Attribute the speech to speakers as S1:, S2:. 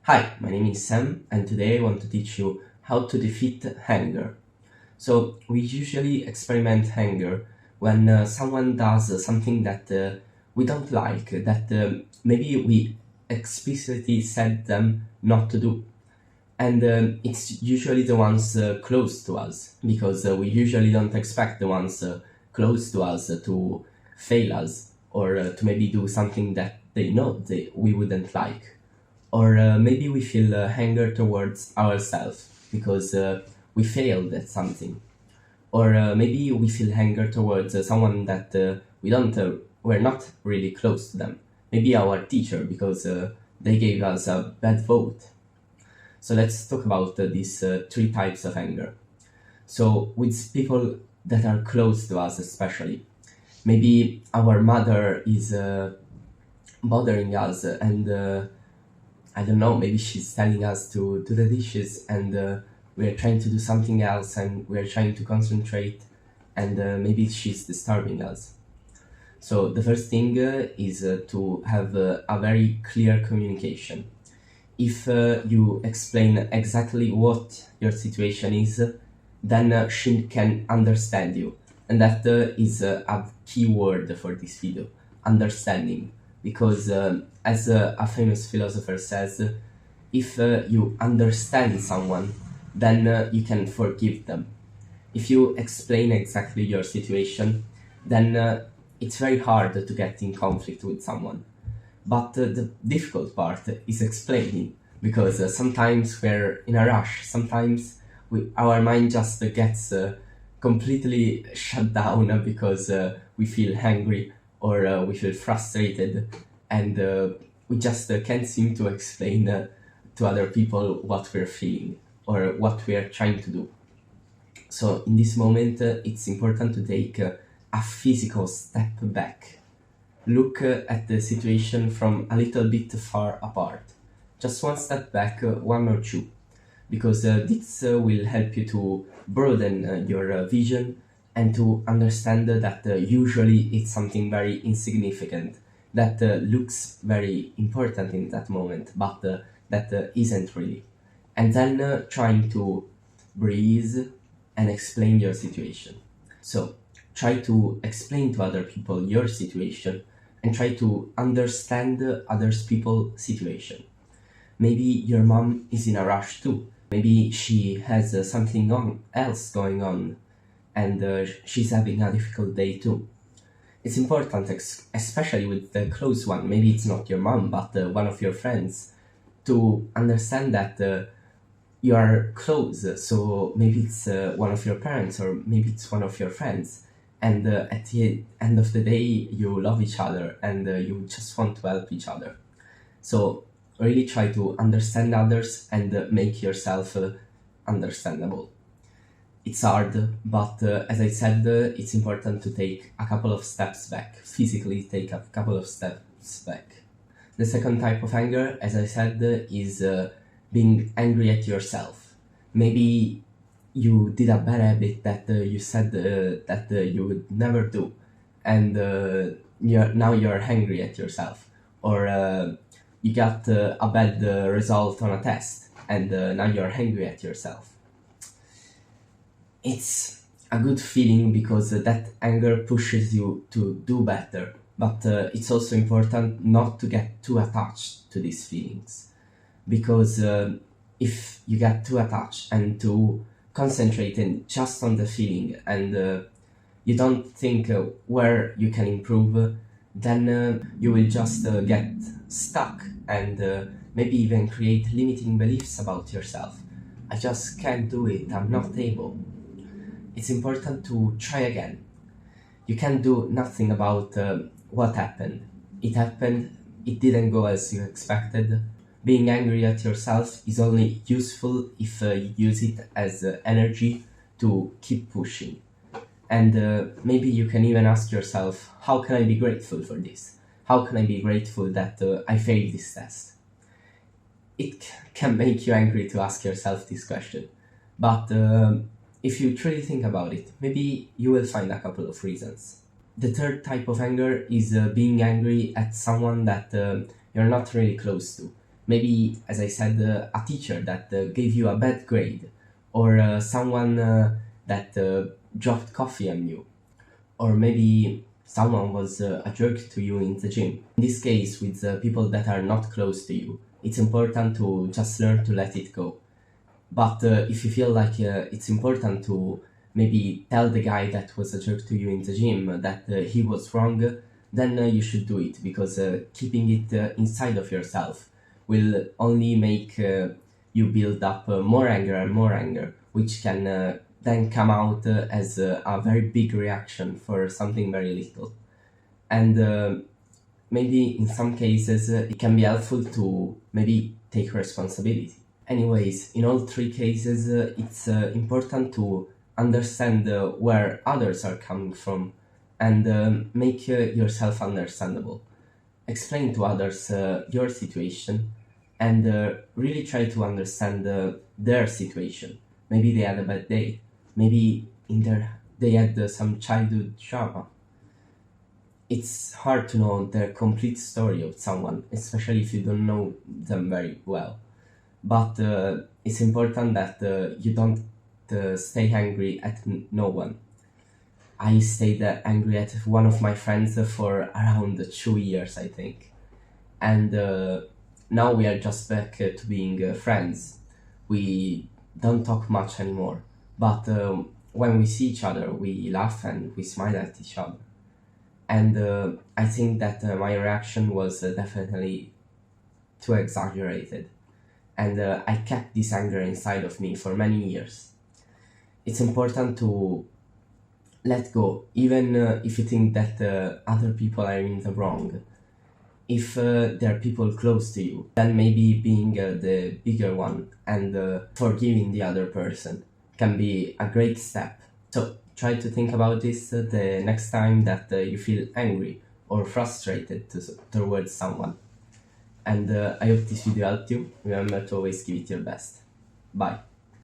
S1: Hi, my name is Sam, and today I want to teach you how to defeat anger. So, we usually experiment anger when someone does something that we don't like, that maybe we explicitly said them not to do. And it's usually the ones close to us, because we usually don't expect the ones close to us to fail us or to maybe do something that they know we wouldn't like. Or maybe we feel anger towards ourselves because we failed at something. Or maybe we feel anger towards someone that we're not really close to them. Maybe our teacher because they gave us a bad vote. So let's talk about these three types of anger. So with people that are close to us, especially, maybe our mother is bothering us and I don't know, maybe she's telling us to do the dishes and we're trying to do something else and we're trying to concentrate and maybe she's disturbing us. So the first thing is to have a very clear communication. If you explain exactly what your situation is, then she can understand you. And that is a key word for this video, understanding. Because as a famous philosopher says, if you understand someone, then you can forgive them. If you explain exactly your situation, then it's very hard to get in conflict with someone. But the difficult part is explaining, because sometimes we're in a rush, sometimes our mind just gets completely shut down because we feel angry or we feel frustrated and we just can't seem to explain to other people what we're feeling or what we're trying to do. So in this moment, it's important to take a physical step back. Look at the situation from a little bit far apart. Just one step back, one or two, because this will help you to broaden your vision and to understand that usually it's something very insignificant that looks very important in that moment, but that isn't really. And then trying to breathe and explain your situation. So try to explain to other people your situation and try to understand others people's situation. Maybe your mom is in a rush too. Maybe she has else going on and she's having a difficult day too. It's important, especially with the close one, maybe it's not your mom, but one of your friends, to understand that you are close. So maybe it's one of your parents or maybe it's one of your friends. And at the end of the day, you love each other and you just want to help each other. So really try to understand others and make yourself understandable. It's hard, but as I said, it's important to take a couple of steps back, physically take a couple of steps back. The second type of anger, as I said, is being angry at yourself. Maybe you did a bad habit that you said that you would never do, and now you're angry at yourself. Or you got a bad result on a test, and now you're angry at yourself. It's a good feeling because that anger pushes you to do better, but it's also important not to get too attached to these feelings, because if you get too attached and to concentrating just on the feeling and you don't think where you can improve, then you will just get stuck and maybe even create limiting beliefs about yourself. I just can't do it, I'm not able. It's important to try again. You can do nothing about what happened. It happened, it didn't go as you expected. Being angry at yourself is only useful if you use it as energy to keep pushing. And maybe you can even ask yourself, how can I be grateful for this? How can I be grateful that I failed this test? It can make you angry to ask yourself this question, but if you truly think about it, maybe you will find a couple of reasons. The third type of anger is being angry at someone that you're not really close to. Maybe, as I said, a teacher that gave you a bad grade, or someone that dropped coffee on you, or maybe someone was a jerk to you in the gym. In this case, with people that are not close to you, it's important to just learn to let it go. But if you feel like it's important to maybe tell the guy that was a jerk to you in the gym that he was wrong, then you should do it, because keeping it inside of yourself will only make you build up more anger and more anger, which can then come out as a very big reaction for something very little. And maybe in some cases it can be helpful to maybe take responsibility. Anyways, in all three cases, it's important to understand where others are coming from and make yourself understandable. Explain to others your situation and really try to understand their situation. Maybe they had a bad day. Maybe they had some childhood trauma. It's hard to know the complete story of someone, especially if you don't know them very well. But it's important that you don't stay angry at no one. I stayed angry at one of my friends for around 2 years, I think. And now we are just back to being friends. We don't talk much anymore. But when we see each other, we laugh and we smile at each other. And I think that my reaction was definitely too exaggerated. And I kept this anger inside of me for many years. It's important to let go, even if you think that other people are in the wrong. If there are people close to you, then maybe being the bigger one and forgiving the other person can be a great step. So try to think about this the next time that you feel angry or frustrated towards someone. And I hope this video helped you. Remember to always give it your best. Bye.